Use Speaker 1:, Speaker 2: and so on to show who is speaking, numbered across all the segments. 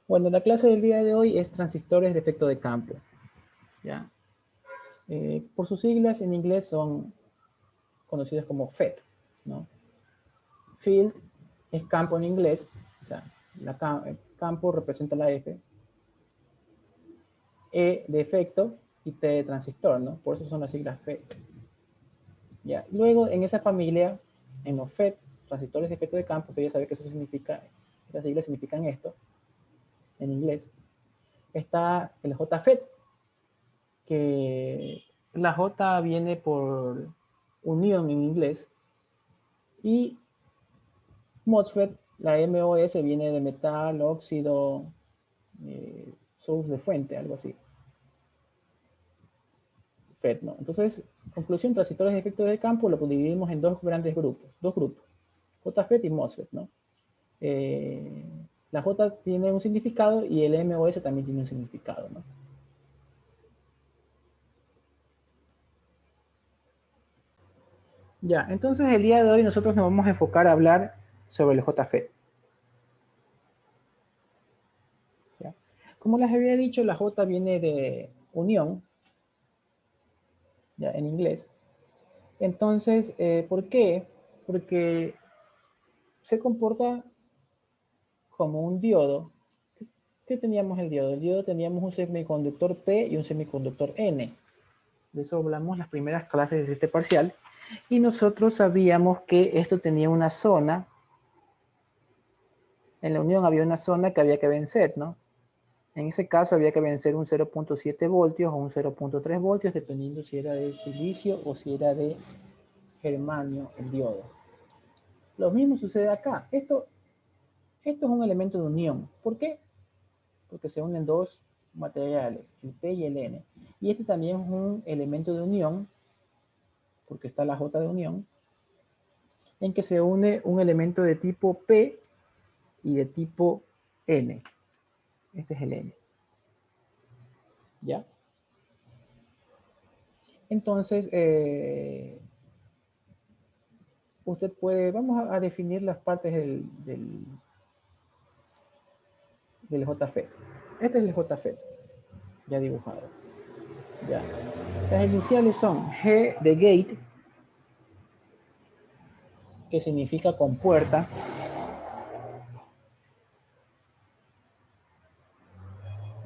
Speaker 1: Bueno, la clase del día de hoy es transistores de efecto de campo. ¿Ya? Por sus siglas en inglés son conocidas como FET, ¿no? Field es campo en inglés, o sea, el campo representa la F, E de efecto y T de transistor, ¿no? Por eso son las siglas FET. ¿Ya? Luego, en esa familia, en los FET, transistores de efecto de campo, que ya sabe que eso significa, estas siglas significan esto, en inglés, está el JFET, que la J viene por unión en inglés, y MOSFET, la MOS viene de metal, óxido, source de fuente, algo así. FET, ¿no? Entonces, conclusión, transistores de efecto de campo lo dividimos en dos grandes grupos, JFET y MOSFET, ¿no? Eh, la J tiene un significado y el MOS también tiene un significado, ¿no? Ya, entonces el día de hoy nosotros nos vamos a enfocar a hablar sobre el JFET. ¿Ya? Como les había dicho, la J viene de unión, ya, en inglés. Entonces, ¿por qué? Porque se comporta como un diodo. ¿Qué teníamos el diodo? El diodo teníamos un semiconductor P y un semiconductor N. De eso hablamos las primeras clases de este parcial. Y nosotros sabíamos que esto tenía una zona. En la unión había una zona que había que vencer, ¿no? En ese caso había que vencer un 0.7 voltios o un 0.3 voltios, dependiendo si era de silicio o si era de germanio, el diodo. Lo mismo sucede acá. Esto es un elemento de unión. ¿Por qué? Porque se unen dos materiales, el P y el N. Y este también es un elemento de unión, porque está la J de unión, en que se une un elemento de tipo P y de tipo N. Este es el N. ¿Ya? Entonces, usted puede, vamos a definir las partes del JFET. Este es el JFET, ya dibujado. ¿Ya? Las iniciales son G de gate, que significa compuerta.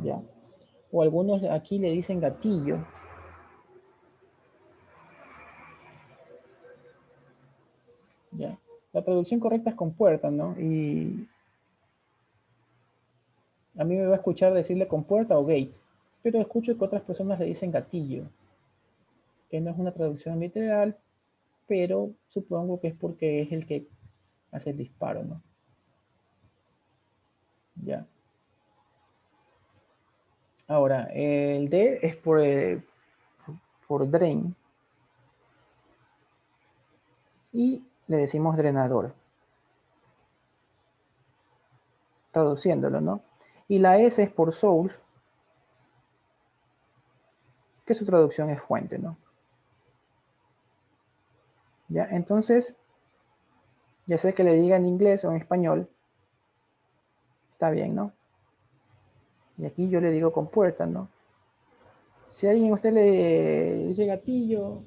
Speaker 1: ¿Ya? O algunos aquí le dicen gatillo. ¿Ya? La traducción correcta es compuerta, ¿no? Y a mí me va a escuchar decirle compuerta o gate, pero escucho que otras personas le dicen gatillo, que no es una traducción literal, pero supongo que es porque es el que hace el disparo, ¿no? Ya. Ahora, el D es por drain y le decimos drenador, traduciéndolo, ¿no? Y la S es por source, que su traducción es fuente, ¿no? Ya, entonces, ya sea que le diga en inglés o en español, está bien, ¿no? Y aquí yo le digo compuerta, ¿no? Si alguien a usted le dice gatillo,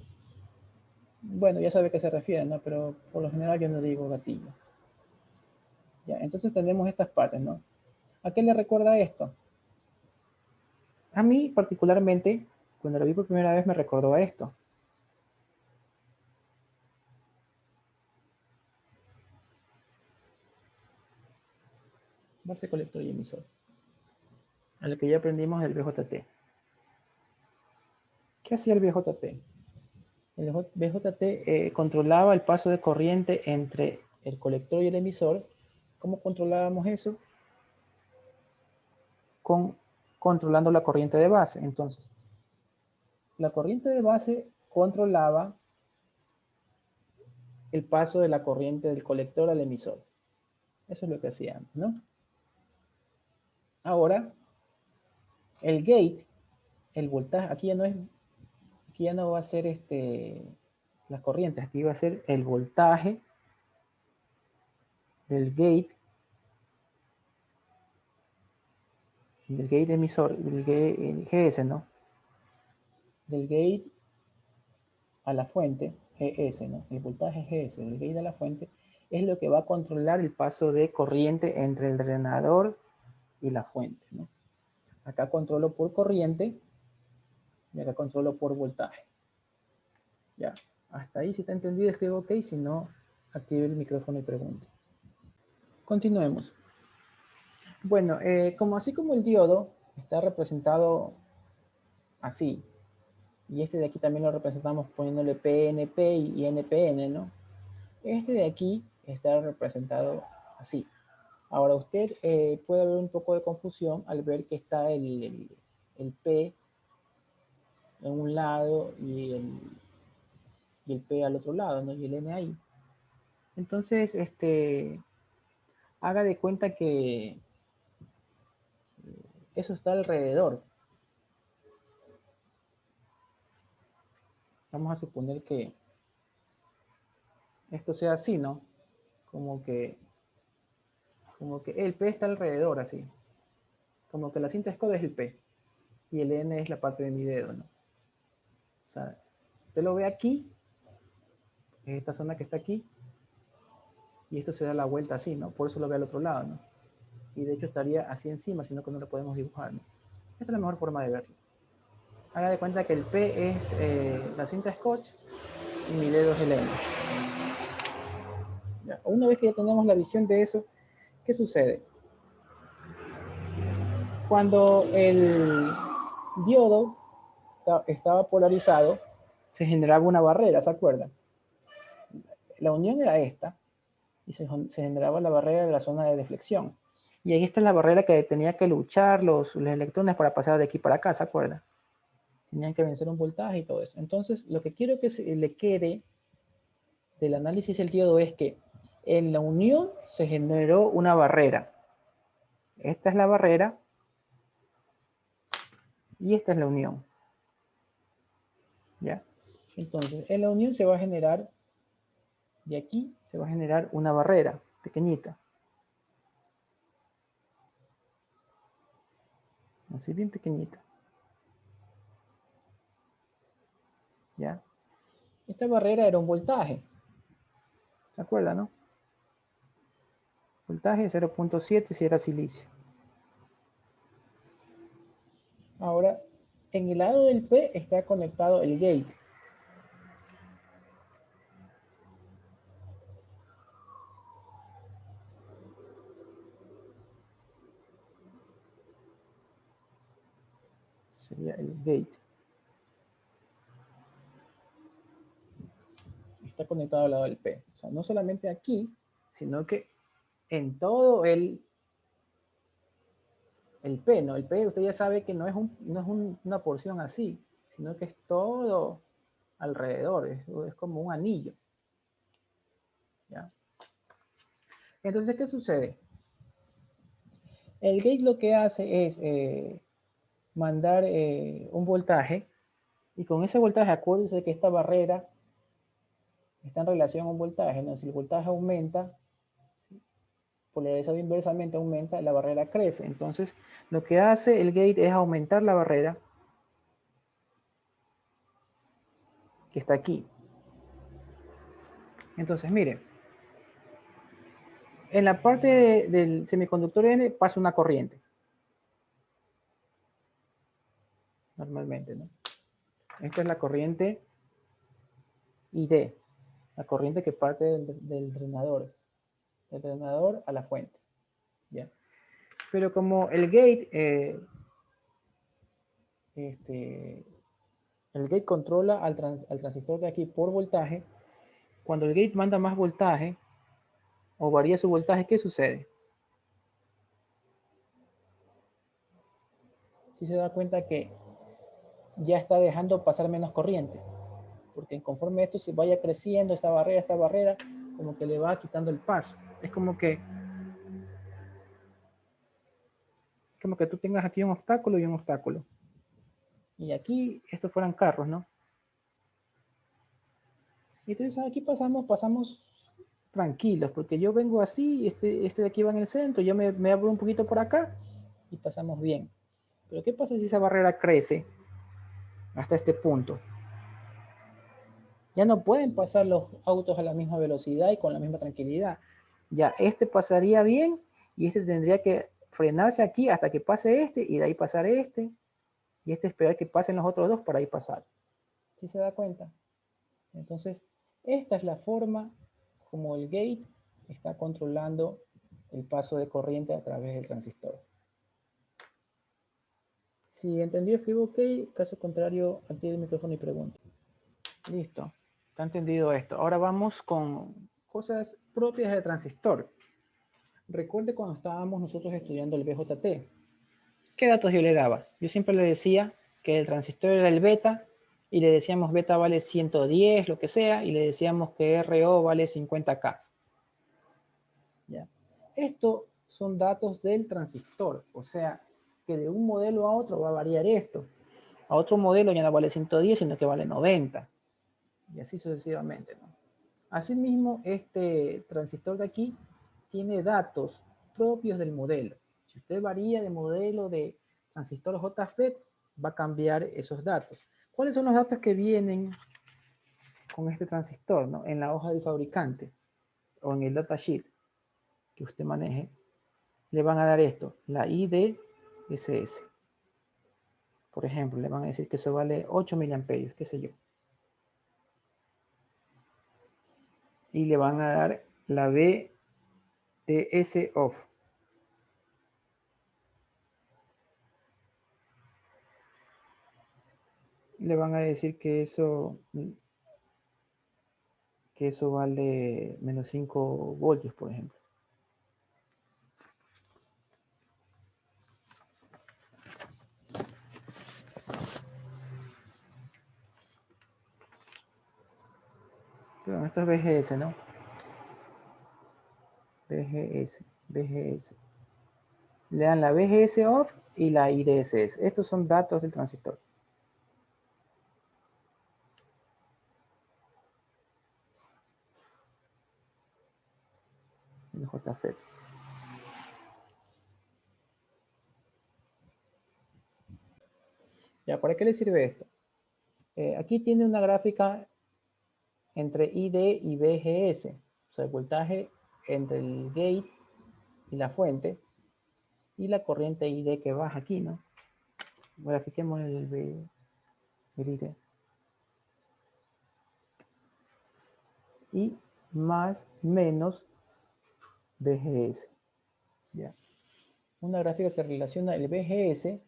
Speaker 1: bueno, ya sabe a qué se refiere, ¿no? Pero por lo general yo no digo gatillo. Ya, entonces tenemos estas partes, ¿no? ¿A qué le recuerda esto? A mí particularmente, cuando lo vi por primera vez me recordó a esto. Base, colector y emisor. A lo que ya aprendimos del BJT. ¿Qué hacía el BJT? El BJT controlaba el paso de corriente entre el colector y el emisor. ¿Cómo controlábamos eso? Controlando la corriente de base. Entonces, la corriente de base controlaba el paso de la corriente del colector al emisor. Eso es lo que hacíamos, ¿no? Ahora, el gate, el voltaje, aquí ya no va a ser las corrientes, aquí va a ser el voltaje del gate del gate emisor, el GS, ¿no? Del gate a la fuente, GS, ¿no? El voltaje GS del gate a la fuente es lo que va a controlar el paso de corriente entre el drenador y la fuente, ¿no? Acá controlo por corriente y acá controlo por voltaje. Ya, hasta ahí si está entendido escribo OK, si no, active el micrófono y pregunte. Continuemos. Bueno, así como el diodo está representado así, y este de aquí también lo representamos poniéndole PNP y NPN, ¿no? Este de aquí está representado así. Ahora usted puede haber un poco de confusión al ver que está el P en un lado y el P al otro lado, ¿no? Y el N ahí. Entonces, haga de cuenta que eso está alrededor. Vamos a suponer que esto sea así, ¿no? Como que el P está alrededor, así. Como que la cinta Scott es el P y el N es la parte de mi dedo, ¿no? O sea, usted lo ve aquí, esta zona que está aquí, y esto se da la vuelta así, ¿no? Por eso lo ve al otro lado, ¿no? Y de hecho estaría así encima, sino que no lo podemos dibujar, ¿no? Esta es la mejor forma de verlo. Haga de cuenta que el P es la cinta Scotch y mi dedo es el N. Ya. Una vez que ya tenemos la visión de eso, ¿qué sucede? Cuando el diodo estaba polarizado, se generaba una barrera, ¿se acuerdan? La unión era esta, y se generaba la barrera de la zona de deflexión. Y ahí está la barrera que tenía que luchar los electrones para pasar de aquí para acá, ¿se acuerdan? Tenían que vencer un voltaje y todo eso. Entonces, lo que quiero que se le quede del análisis del diodo es que en la unión se generó una barrera. Esta es la barrera y esta es la unión. ¿Ya? Entonces, en la unión se va a generar, de aquí se va a generar una barrera pequeñita. Así bien pequeñita. ¿Ya? Esta barrera era un voltaje. ¿Se acuerdan, no? Voltaje 0.7 si era silicio. Ahora, en el lado del P está conectado el gate. Sería el gate. Está conectado al lado del P. O sea, no solamente aquí, sino que en todo el P, ¿no? El P usted ya sabe que no es una porción así, sino que es todo alrededor, es como un anillo. ¿Ya? Entonces, ¿qué sucede? El gate lo que hace es mandar un voltaje, y con ese voltaje, acuérdense que esta barrera está en relación a un voltaje, ¿no? Si el voltaje aumenta, polarizado inversamente aumenta, la barrera crece. Entonces, lo que hace el gate es aumentar la barrera que está aquí. Entonces, miren, en la parte del semiconductor N pasa una corriente. Normalmente, ¿no? Esta es la corriente ID, la corriente que parte del drenador a la fuente. ¿Ya? Pero como el gate, el gate controla al transistor de aquí por voltaje, cuando el gate manda más voltaje o varía su voltaje, ¿qué sucede? Si se da cuenta que ya está dejando pasar menos corriente, porque conforme esto se vaya creciendo, esta barrera, como que le va quitando el paso. Es como que tú tengas aquí un obstáculo y un obstáculo. Y aquí estos fueran carros, ¿no? Y entonces aquí pasamos tranquilos, porque yo vengo así, este de aquí va en el centro, yo me abro un poquito por acá y pasamos bien. Pero ¿qué pasa si esa barrera crece hasta este punto? Ya no pueden pasar los autos a la misma velocidad y con la misma tranquilidad. Ya este pasaría bien y este tendría que frenarse aquí hasta que pase este y de ahí pasar este y este esperar que pasen los otros dos para ahí pasar. ¿Sí se da cuenta? Entonces, esta es la forma como el gate está controlando el paso de corriente a través del transistor. Si entendió, escribo OK. Caso contrario, active el micrófono y pregunte. Listo. Está entendido esto. Ahora vamos con cosas propias del transistor. Recuerde cuando estábamos nosotros estudiando el BJT. ¿Qué datos yo le daba? Yo siempre le decía que el transistor era el beta y le decíamos beta vale 110, lo que sea, y le decíamos que RO vale 50K. ¿Ya? Estos son datos del transistor, o sea, que de un modelo a otro va a variar esto. A otro modelo ya no vale 110, sino que vale 90. Y así sucesivamente, ¿no? Asimismo, este transistor de aquí tiene datos propios del modelo. Si usted varía de modelo de transistor JFET, va a cambiar esos datos. ¿Cuáles son los datos que vienen con este transistor, ¿no? En la hoja del fabricante o en el datasheet que usted maneje? Le van a dar esto, la IDSS. Por ejemplo, le van a decir que eso vale 8 miliamperios, qué sé yo. Y le van a dar la BTS off. Le van a decir que eso vale menos 5 voltios, por ejemplo. Pero esto es BGS, ¿no? BGS. Le dan la BGS off y la IDSS. Estos son datos del transistor. El JFET. Ya, ¿para qué le sirve esto? Aquí tiene una gráfica entre ID y BGS. O sea, el voltaje entre el gate y la fuente y la corriente ID que baja aquí, ¿no? Grafiquemos el ID. Y más menos BGS. ¿Ya? Una gráfica que relaciona el BGS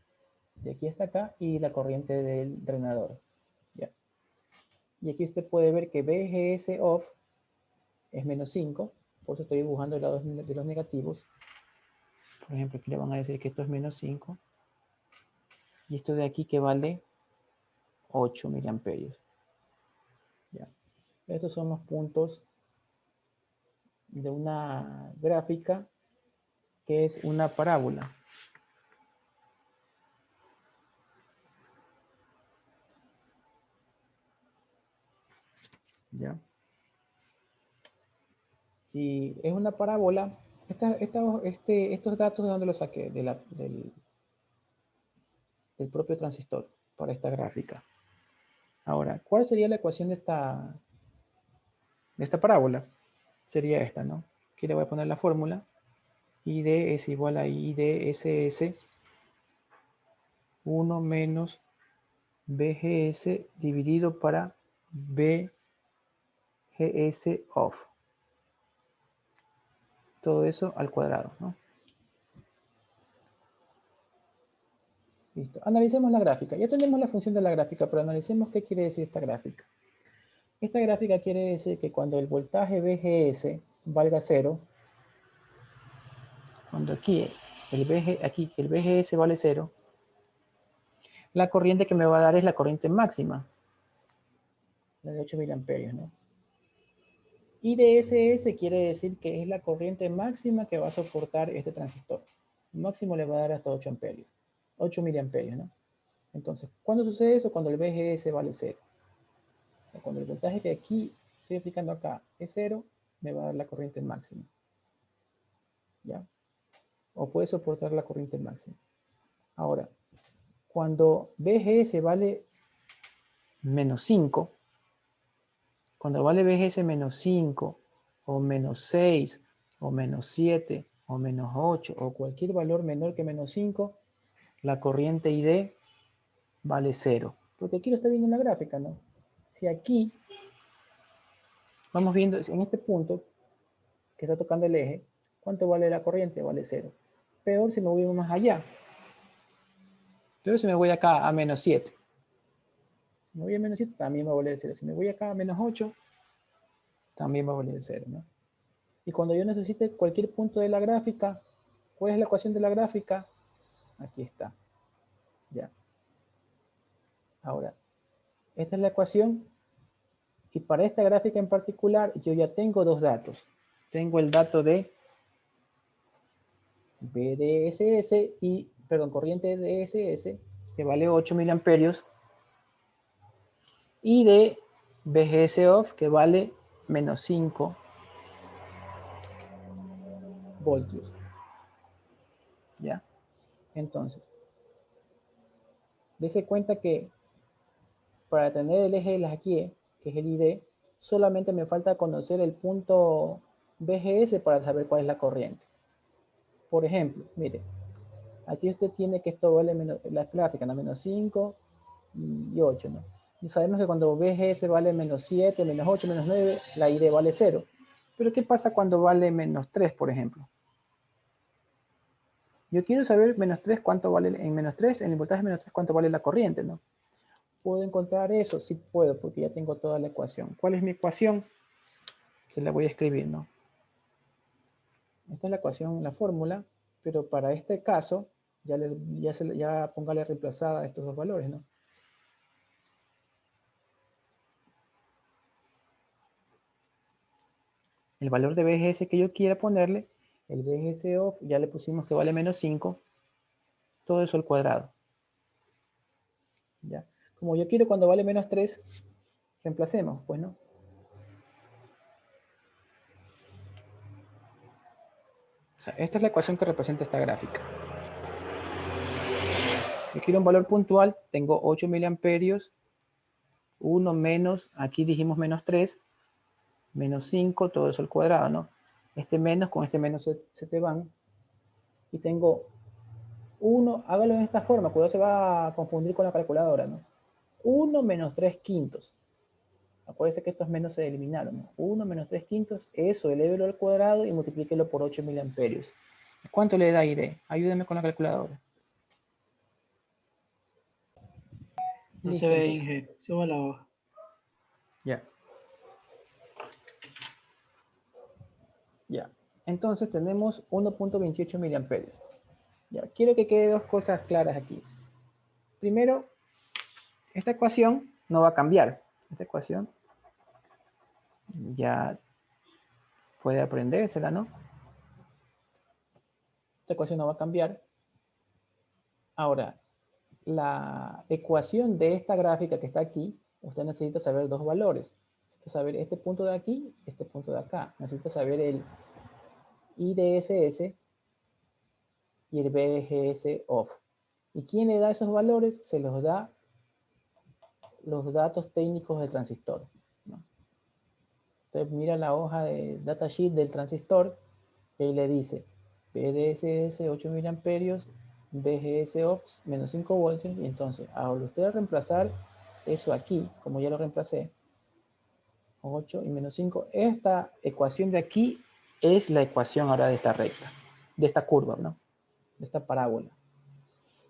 Speaker 1: de aquí hasta acá y la corriente del drenador. ¿Ya? Y aquí usted puede ver que BGS off es menos 5, por eso estoy dibujando el lado de los negativos. Por ejemplo, aquí le van a decir que esto es menos 5 y esto de aquí que vale 8 miliamperios. ¿Ya? Estos son los puntos de una gráfica que es una parábola. ¿Ya? Si es una parábola, estos datos, ¿de dónde los saqué? Del propio transistor para esta gráfica. Ahora, ¿cuál sería la ecuación de esta parábola? Sería esta, ¿no? Aquí le voy a poner la fórmula. ID es igual a IDSS 1 menos BGS dividido para BGS off. Todo eso al cuadrado, ¿no? Listo. Analicemos la gráfica. Ya tenemos la función de la gráfica, pero analicemos qué quiere decir esta gráfica. Esta gráfica quiere decir que cuando el voltaje BGS valga 0, cuando aquí el BGS vale 0, la corriente que me va a dar es la corriente máxima, la de 8 miliamperios, ¿no? IDSS quiere decir que es la corriente máxima que va a soportar este transistor. El máximo le va a dar hasta 8 amperios, 8 miliamperios, ¿no? Entonces, ¿cuándo sucede eso? Cuando el BGS vale 0. O sea, cuando el voltaje que aquí estoy aplicando acá es 0, me va a dar la corriente máxima. ¿Ya? O puede soportar la corriente máxima. Ahora, Cuando BGS vale menos 5, cuando vale BGS menos 5, o menos 6, o menos 7, o menos 8, o cualquier valor menor que menos 5, la corriente ID vale 0. Porque aquí lo está viendo en la gráfica, ¿no? Si aquí vamos viendo, en este punto que está tocando el eje, ¿cuánto vale la corriente? Vale 0. Peor si me voy más allá. Peor si me voy acá a menos 7. Si me voy a menos 7, también va a valer 0. Si me voy acá a menos 8, también va a valer 0, ¿no? Y cuando yo necesite cualquier punto de la gráfica, ¿cuál es la ecuación de la gráfica? Aquí está. Ya. Ahora, esta es la ecuación. Y para esta gráfica en particular, yo ya tengo dos datos. Tengo el dato de BDSS y, perdón, corriente DSS, que vale 8 miliamperios, y de BGS off, que vale menos 5 voltios. ¿Ya? Entonces, dése cuenta que para tener el eje de las aquí, que es el ID, solamente me falta conocer el punto BGS para saber cuál es la corriente. Por ejemplo, mire, aquí usted tiene que esto vale menos, la gráfica, ¿no? Menos 5 y 8, ¿no? Y sabemos que cuando BGS vale menos 7, menos 8, menos 9, la ID vale 0. Pero ¿qué pasa cuando vale menos 3, por ejemplo? Yo quiero saber menos 3 cuánto vale en menos 3, en el voltaje menos 3 cuánto vale la corriente, ¿no? ¿Puedo encontrar eso? Sí puedo, porque ya tengo toda la ecuación. ¿Cuál es mi ecuación? Se la voy a escribir, ¿no? Esta es la ecuación, la fórmula, pero para este caso, ya póngale reemplazada estos dos valores, ¿no? El valor de BGS que yo quiera ponerle, el BGS off, ya le pusimos que vale menos 5, todo eso al cuadrado. ¿Ya? Como yo quiero cuando vale menos 3, reemplacemos, pues, ¿no? O sea, esta es la ecuación que representa esta gráfica. Yo quiero un valor puntual, tengo 8 miliamperios, 1 menos, aquí dijimos menos 3, menos 5, todo eso al cuadrado, ¿no? Este menos con este menos se te van. Y tengo 1, hágalo en esta forma, cuidado se va a confundir con la calculadora, ¿no? 1 menos 3 quintos. Acuérdense que estos menos se eliminaron, ¿no? 1 menos 3 quintos, eso, elévelo al cuadrado y multiplíquelo por 8 miliamperios. ¿Cuánto le da ID? Ayúdenme con la calculadora.
Speaker 2: No se
Speaker 1: Listo,
Speaker 2: ve,
Speaker 1: entonces.
Speaker 2: Inge. Suba la hoja.
Speaker 1: Ya. Ya. Entonces tenemos 1.28 miliamperios. Ya. Quiero que quede dos cosas claras aquí. Primero, esta ecuación no va a cambiar. Esta ecuación ya puede aprendérsela, ¿no? Esta ecuación no va a cambiar. Ahora, la ecuación de esta gráfica que está aquí, usted necesita saber dos valores. Necesita saber este punto de aquí, este punto de acá. Necesita saber el IDSS y el BGS off. ¿Y quién le da esos valores? Se los da los datos técnicos del transistor, ¿no? Usted mira la hoja de datasheet del transistor y ahí le dice BDSS 8 miliamperios, BGS off menos 5 voltios. Y entonces, ahora usted reemplazar eso aquí, como ya lo reemplacé, 8 y menos 5, esta ecuación de aquí es la ecuación ahora de esta recta, de esta curva, ¿no? De esta parábola.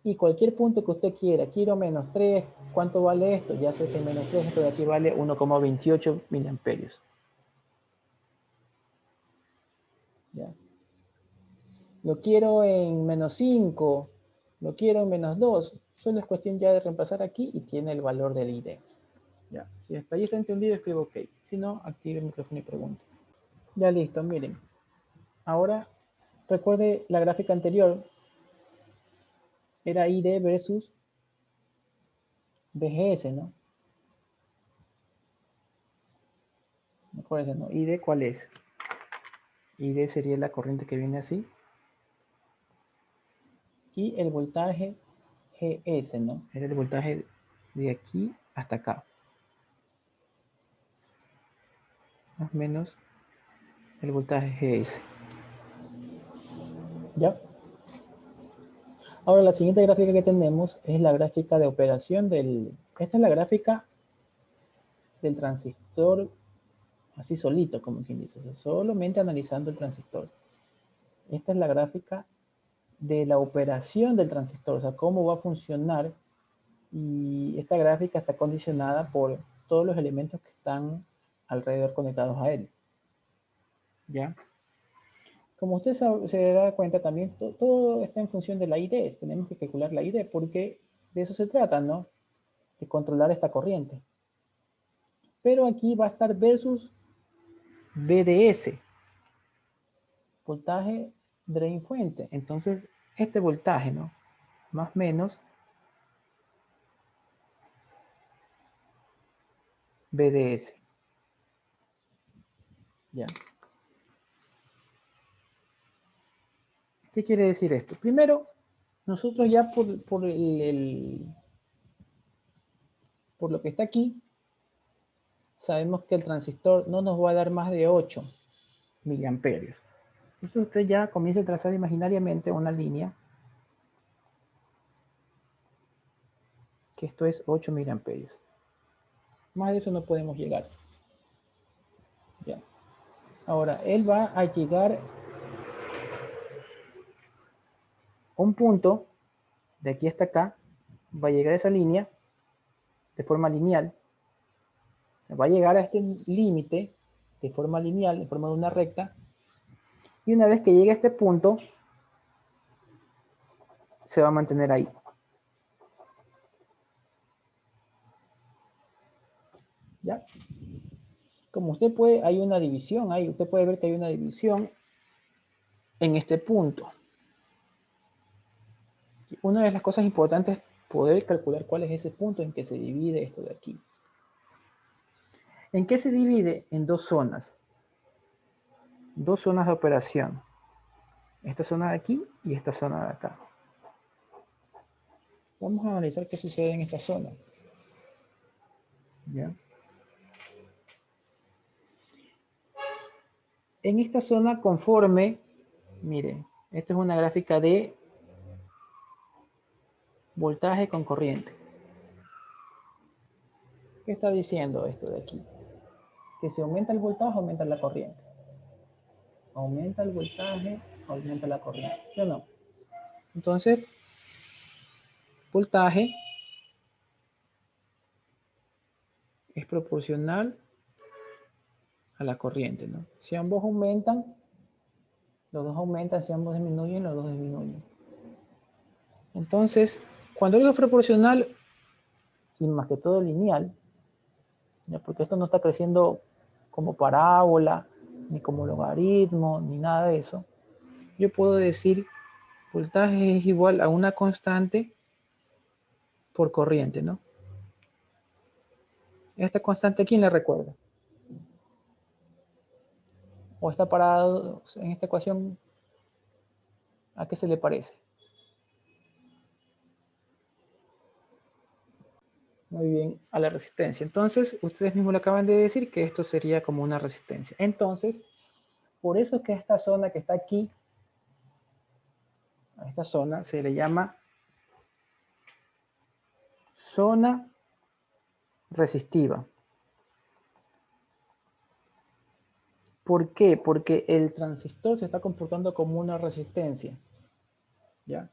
Speaker 1: Y cualquier punto que usted quiera, quiero menos 3, ¿cuánto vale esto? Ya sé que menos 3, esto de aquí vale 1,28 miliamperios. ¿Ya? Lo quiero en menos 5, lo quiero en menos 2, solo es cuestión ya de reemplazar aquí y tiene el valor del ID. Ya, si hasta ahí está entendido, escribo OK. Si no, active el micrófono y pregunte. Ya listo, miren. Ahora, recuerde la gráfica anterior, era ID versus BGS, ¿no? Acuérdense, ¿no? ID, ¿cuál es? ID sería la corriente que viene así. Y el voltaje GS, ¿no? Era el voltaje de aquí hasta acá. Más o menos el voltaje GS. ¿Ya? Ahora la siguiente gráfica que tenemos es la gráfica de operación del... Esta es la gráfica del transistor así solito, como quien dice, o sea, solamente analizando el transistor. Esta es la gráfica de la operación del transistor, o sea, cómo va a funcionar, y esta gráfica está condicionada por todos los elementos que están alrededor conectados a él. ¿Ya? Como usted se da cuenta también, todo está en función de la ID. Tenemos que calcular la ID porque de eso se trata, ¿no? De controlar esta corriente. Pero aquí va a estar versus VDS, voltaje drain fuente. Entonces, este voltaje, ¿no? Más o menos VDS. ¿Ya? ¿Qué quiere decir esto? Primero, nosotros ya por lo que está aquí, sabemos que el transistor no nos va a dar más de 8 miliamperios. Entonces usted ya comienza a trazar imaginariamente una línea, que esto es 8 miliamperios. Más de eso no podemos llegar. Ya. Ahora, él va a llegar a un punto, de aquí hasta acá, va a llegar a esa línea de forma lineal. O sea, va a llegar a este límite de forma lineal, en forma de una recta, y una vez que llegue a este punto, se va a mantener ahí. ¿Ya? Como usted puede, hay una división ahí, usted puede ver que hay una división en este punto. Una de las cosas importantes es poder calcular cuál es ese punto en que se divide esto de aquí. ¿En qué se divide? En dos zonas. Dos zonas de operación. Esta zona de aquí y esta zona de acá. Vamos a analizar qué sucede en esta zona. ¿Ya? En esta zona conforme, mire, esto es una gráfica de voltaje con corriente. ¿Qué está diciendo esto de aquí? Que si aumenta el voltaje, aumenta la corriente. Aumenta el voltaje, aumenta la corriente. ¿Sí o no? Entonces, voltaje es proporcional a la corriente, ¿no? Si ambos aumentan, los dos aumentan, si ambos disminuyen, los dos disminuyen. Entonces, cuando digo proporcional, y más que todo lineal, ¿ya? Porque esto no está creciendo como parábola, ni como logaritmo, ni nada de eso, yo puedo decir voltaje es igual a una constante por corriente, ¿no? Esta constante, ¿quién la recuerda? ¿O está parado en esta ecuación? ¿A qué se le parece? Muy bien, a la resistencia. Entonces, ustedes mismos le acaban de decir que esto sería como una resistencia. Entonces, por eso es que esta zona que está aquí, a esta zona se le llama zona resistiva. ¿Por qué? Porque el transistor se está comportando como una resistencia, ¿ya?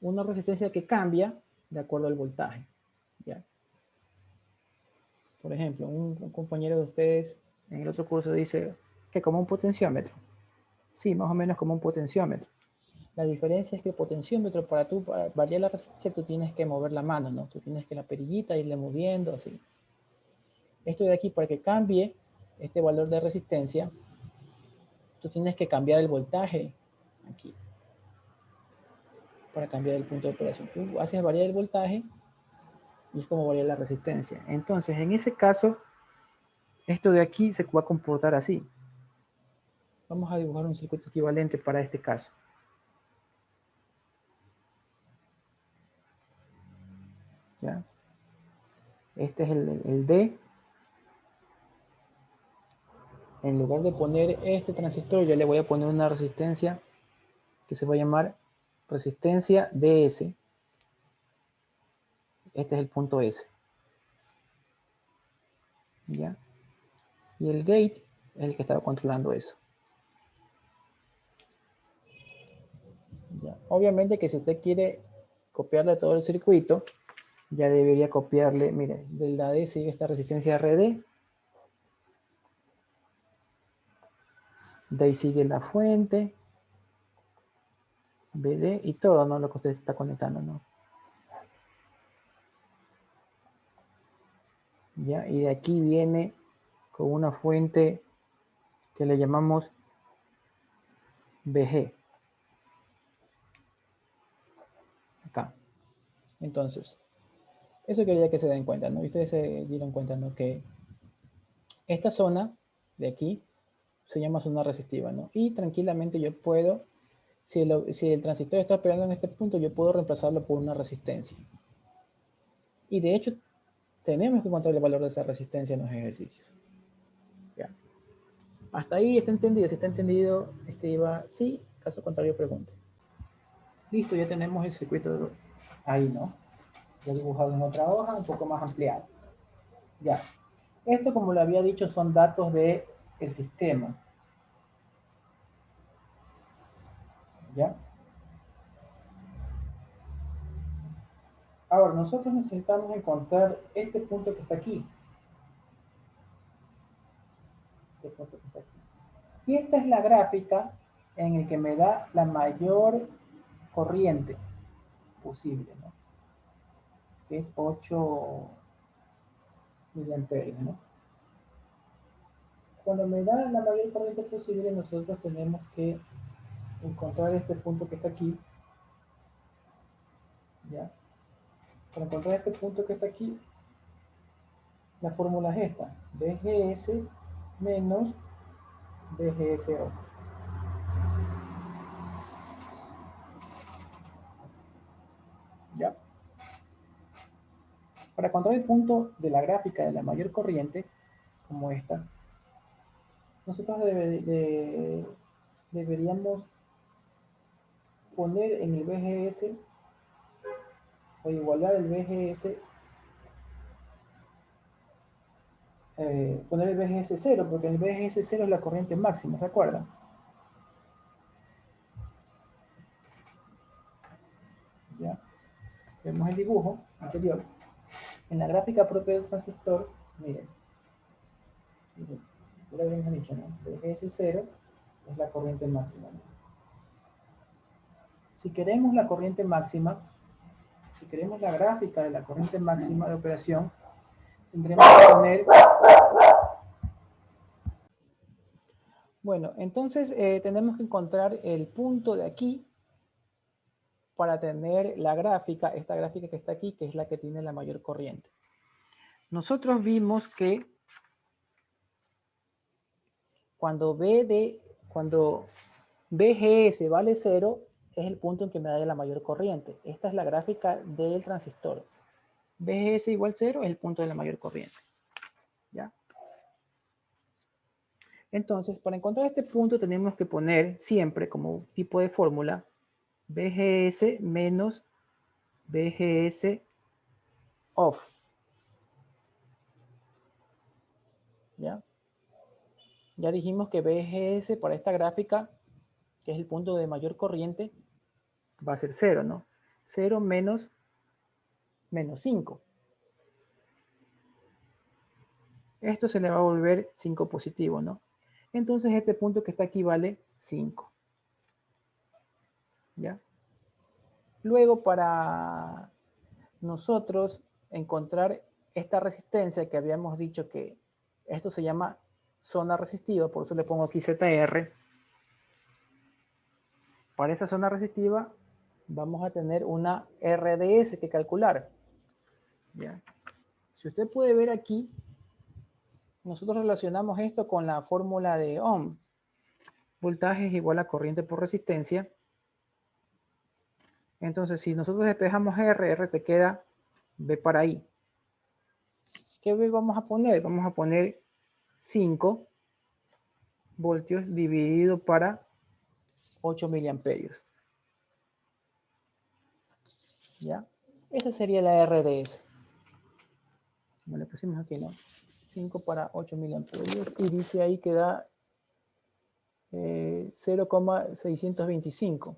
Speaker 1: Una resistencia que cambia de acuerdo al voltaje, ¿ya? Por ejemplo, un compañero de ustedes en el otro curso dice que como un potenciómetro. Sí, más o menos como un potenciómetro. La diferencia es que el potenciómetro, para variar la resistencia, tú tienes que mover la mano, ¿no? Tú tienes que la perillita irle moviendo, así. Esto de aquí, para que cambie este valor de resistencia, tú tienes que cambiar el voltaje aquí, para cambiar el punto de operación. Tú haces variar el voltaje y es como variar la resistencia. Entonces, en ese caso, esto de aquí se va a comportar así. Vamos a dibujar un circuito equivalente para este caso. ¿ya? Este es el D. En lugar de poner este transistor, yo le voy a poner una resistencia que se va a llamar resistencia DS. Este es el punto S. ¿Ya? Y el gate es el que estaba controlando eso. ¿Ya? Obviamente que si usted quiere copiarle todo el circuito, ya debería copiarle, mire, del AD sigue esta resistencia RD. De ahí sigue la fuente, BD y todo, ¿no? Lo que usted está conectando, ¿no? ¿Ya? Y de aquí viene con una fuente que le llamamos VG. Acá. Entonces, eso quería que se den cuenta, ¿no? Y ustedes se dieron cuenta, ¿no? Que esta zona de aquí se llama zona resistiva, ¿no? Y tranquilamente yo puedo, si el transistor está operando en este punto, yo puedo reemplazarlo por una resistencia. Y de hecho, tenemos que encontrar el valor de esa resistencia en los ejercicios. ¿Ya? Hasta ahí está entendido. Si está entendido, escriba sí, caso contrario, pregunte. Listo, ya tenemos el circuito ahí, ¿no? Lo he dibujado en otra hoja, un poco más ampliado. Ya. Esto, como le había dicho, son datos del sistema. ¿Ya? Ahora, nosotros necesitamos encontrar este punto que está aquí. Este punto que está aquí. Y esta es la gráfica en el que me da la mayor corriente posible, ¿no? Que es 8 miliamperios, ¿no? Cuando me da la mayor corriente posible, nosotros tenemos que encontrar este punto que está aquí, ¿ya? Para encontrar este punto que está aquí, la fórmula es esta, VGS menos VGSO. ¿Ya? Para encontrar el punto de la gráfica de la mayor corriente, como esta, nosotros deberíamos poner en el VGS o igualar el VGS, poner el VGS 0, porque el VGS 0 es la corriente máxima, ¿se acuerdan? ¿Ya? Vemos el dibujo anterior. En la gráfica propia del transistor, miren, ya lo habíamos dicho, ¿no? VGS 0 es la corriente máxima, ¿no? Si queremos la corriente máxima, si queremos la gráfica de la corriente máxima de operación, tendremos que poner... Bueno, entonces tenemos que encontrar el punto de aquí para tener la gráfica, esta gráfica que está aquí, que es la que tiene la mayor corriente. Nosotros vimos que cuando VGS vale 0, es el punto en que me da la mayor corriente. Esta es la gráfica del transistor. VGS igual 0 es el punto de la mayor corriente. ¿Ya? Entonces, para encontrar este punto tenemos que poner siempre como tipo de fórmula VGS menos VGS off. ¿Ya? Ya dijimos que VGS para esta gráfica, que es el punto de mayor corriente, va a ser 0, ¿no? 0 menos 5. Esto se le va a volver 5 positivo, ¿no? Entonces este punto que está aquí vale 5. ¿Ya? Luego, para nosotros encontrar esta resistencia que habíamos dicho que esto se llama zona resistiva, por eso le pongo aquí ZR. Para esa zona resistiva vamos a tener una RDS que calcular. ¿Ya? Si usted puede ver aquí, nosotros relacionamos esto con la fórmula de Ohm. Voltaje es igual a corriente por resistencia. Entonces, si nosotros despejamos R te queda B para I. ¿Qué B vamos a poner? Vamos a poner 5 voltios dividido para 8 miliamperios. ¿Ya? Esa sería la RDS. Como le pusimos aquí, ¿no? 5 para 8 miliamperios. Y dice ahí que da 0,625.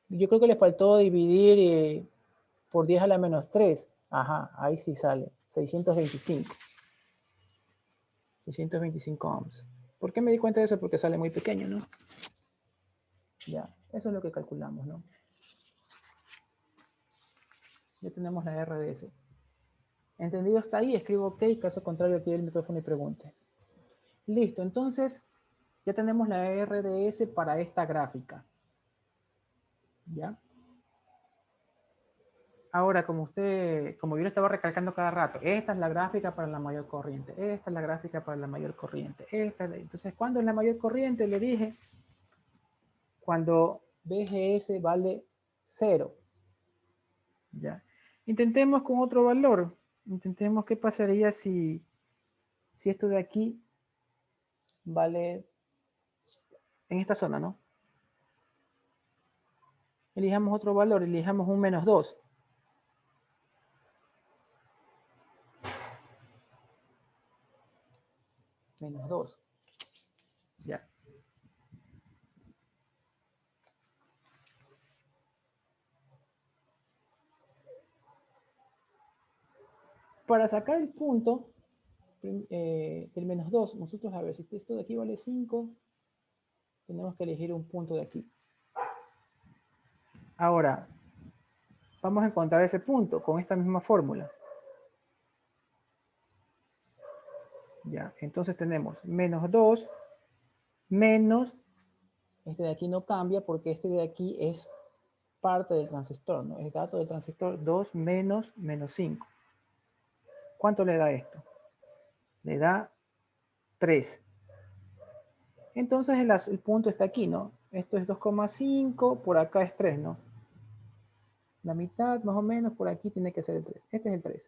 Speaker 1: Yo creo que le faltó dividir por 10 a la menos 3. Ajá, ahí sí sale. 625. 625 ohms. ¿Por qué me di cuenta de eso? Porque sale muy pequeño, ¿no? Ya, eso es lo que calculamos, ¿no? Ya tenemos la RDS. ¿Entendido hasta ahí? Escribo OK, caso contrario, active el micrófono y pregunte. Listo, entonces ya tenemos la RDS para esta gráfica. ¿Ya? Ahora, como yo le estaba recalcando cada rato, esta es la gráfica para la mayor corriente, esta es la gráfica para la mayor corriente, entonces, ¿cuándo es la mayor corriente? Le dije, cuando VGS vale 0. ¿Ya? Intentemos con otro valor. Intentemos qué pasaría si esto de aquí vale en esta zona, ¿no? Elijamos otro valor, elijamos un menos 2. Menos 2. Ya. Para sacar el punto, el menos 2, nosotros a ver, si esto de aquí vale 5, tenemos que elegir un punto de aquí. Ahora, vamos a encontrar ese punto con esta misma fórmula. Ya, entonces tenemos menos 2 menos, este de aquí no cambia porque este de aquí es parte del transistor, ¿no? El dato del transistor 2 menos 5. ¿Cuánto le da esto? Le da 3. Entonces el punto está aquí, ¿no? Esto es 2,5, por acá es 3, ¿no? La mitad más o menos por aquí tiene que ser el 3. Este es el 3.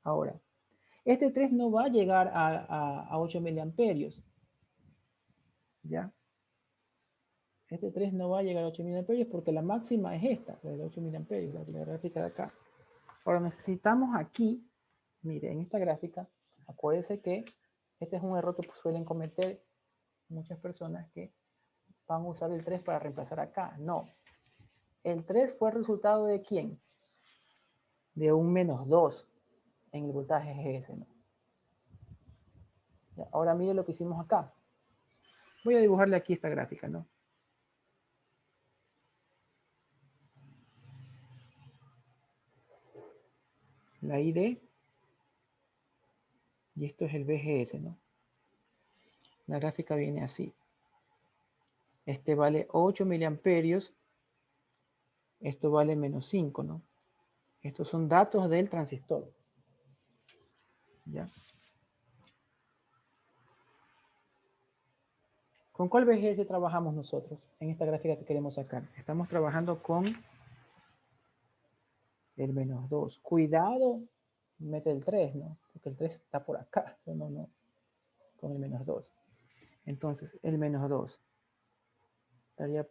Speaker 1: Ahora, este 3 no va a llegar a 8 miliamperios. ¿Ya? Este 3 no va a llegar a 8 miliamperios porque la máxima es esta, la de 8 miliamperios, la gráfica de acá. Ahora necesitamos aquí, mire, en esta gráfica, acuérdense que este es un error que suelen cometer muchas personas que van a usar el 3 para reemplazar acá. No. El 3 fue el resultado de ¿quién? De un menos 2 en el voltaje GS, ¿no? Ya, ahora mire lo que hicimos acá. Voy a dibujarle aquí esta gráfica, ¿no? La ID y esto es el VGS, ¿no? La gráfica viene así. Este vale 8 miliamperios, esto vale menos 5, ¿no? Estos son datos del transistor. ¿Ya? ¿Con cuál VGS trabajamos nosotros en esta gráfica que queremos sacar? Estamos trabajando con el menos 2. Cuidado, mete el 3, ¿no? Porque el 3 está por acá. No, con el menos 2. Entonces, el menos 2.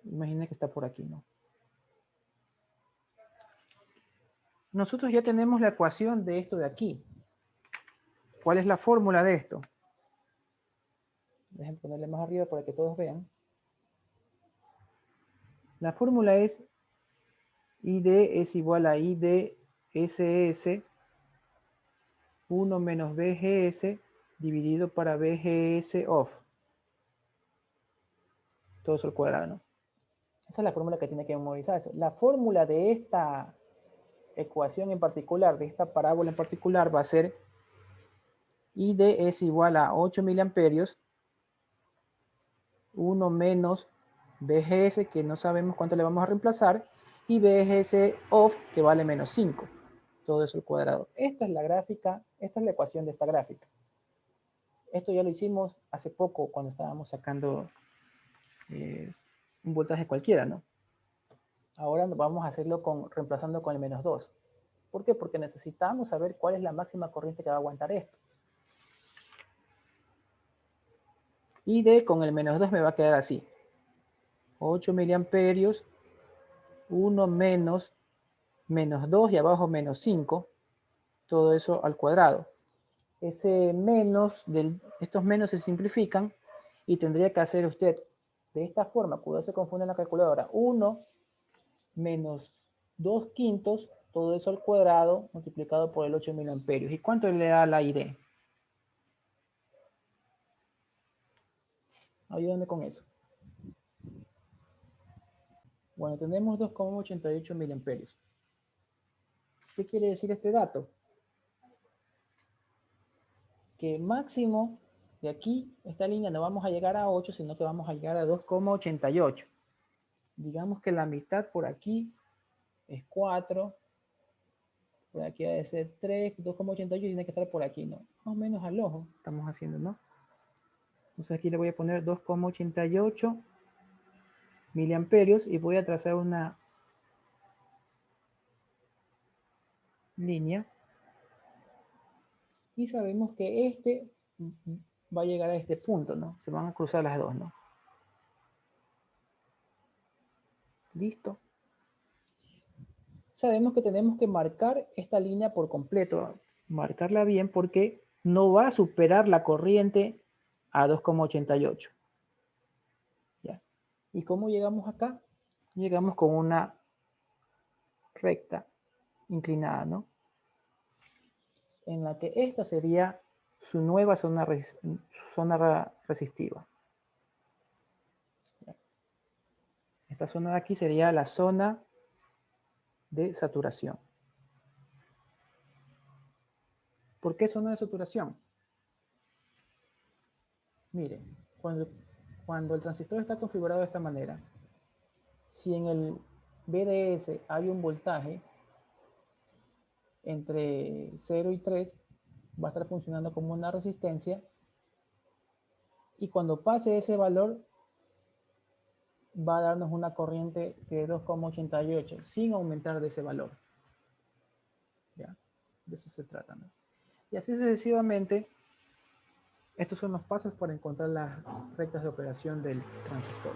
Speaker 1: Imagina que está por aquí, ¿no? Nosotros ya tenemos la ecuación de esto de aquí. ¿Cuál es la fórmula de esto? Déjenme ponerle más arriba para que todos vean. La fórmula es ID es igual a IDSS 1 menos VGS dividido para VGS off. Todo eso al cuadrado, ¿no? Esa es la fórmula que tiene que memorizarse. La fórmula de esta ecuación en particular, de esta parábola en particular, va a ser ID es igual a 8 miliamperios 1 menos VGS, que no sabemos cuánto le vamos a reemplazar, y VGS off, que vale menos 5. Todo eso al cuadrado. Esta es la gráfica, esta es la ecuación de esta gráfica. Esto ya lo hicimos hace poco cuando estábamos sacando un voltaje cualquiera, ¿no? Ahora vamos a hacerlo reemplazando con el menos 2. ¿Por qué? Porque necesitamos saber cuál es la máxima corriente que va a aguantar esto. Y D con el menos 2 me va a quedar así. 8 miliamperios, 1 menos 2 y abajo menos 5. Todo eso al cuadrado. Ese menos, estos menos se simplifican y tendría que hacer usted de esta forma, cuando se confunde en la calculadora, 1 menos 2 quintos, todo eso al cuadrado multiplicado por el 8 miliamperios. ¿Y cuánto le da la ID? Ayúdame con eso. Bueno, tenemos 2,88 miliamperios. ¿Qué quiere decir este dato? Que máximo de aquí, esta línea, no vamos a llegar a 8, sino que vamos a llegar a 2,88. Digamos que la mitad por aquí es 4. Por aquí debe ser 3, 2,88 tiene que estar por aquí, ¿no? Más o menos al ojo estamos haciendo, ¿no? Entonces aquí le voy a poner 2,88 miliamperios y voy a trazar una línea. Y sabemos que este va a llegar a este punto, ¿no? Se van a cruzar las dos, ¿no? Listo. Sabemos que tenemos que marcar esta línea por completo, marcarla bien porque no va a superar la corriente a 2,88. ¿Ya? ¿Y cómo llegamos acá? Llegamos con una recta inclinada, ¿no? En la que esta sería su nueva zona resistiva. ¿Ya? Esta zona de aquí sería la zona de saturación. ¿Por qué zona de saturación? Miren, cuando el transistor está configurado de esta manera, si en el BDS hay un voltaje entre 0 y 3, va a estar funcionando como una resistencia y cuando pase ese valor va a darnos una corriente de 2,88 sin aumentar de ese valor. ¿Ya? De eso se trata, ¿no? Y así sucesivamente, estos son los pasos para encontrar las rectas de operación del transistor.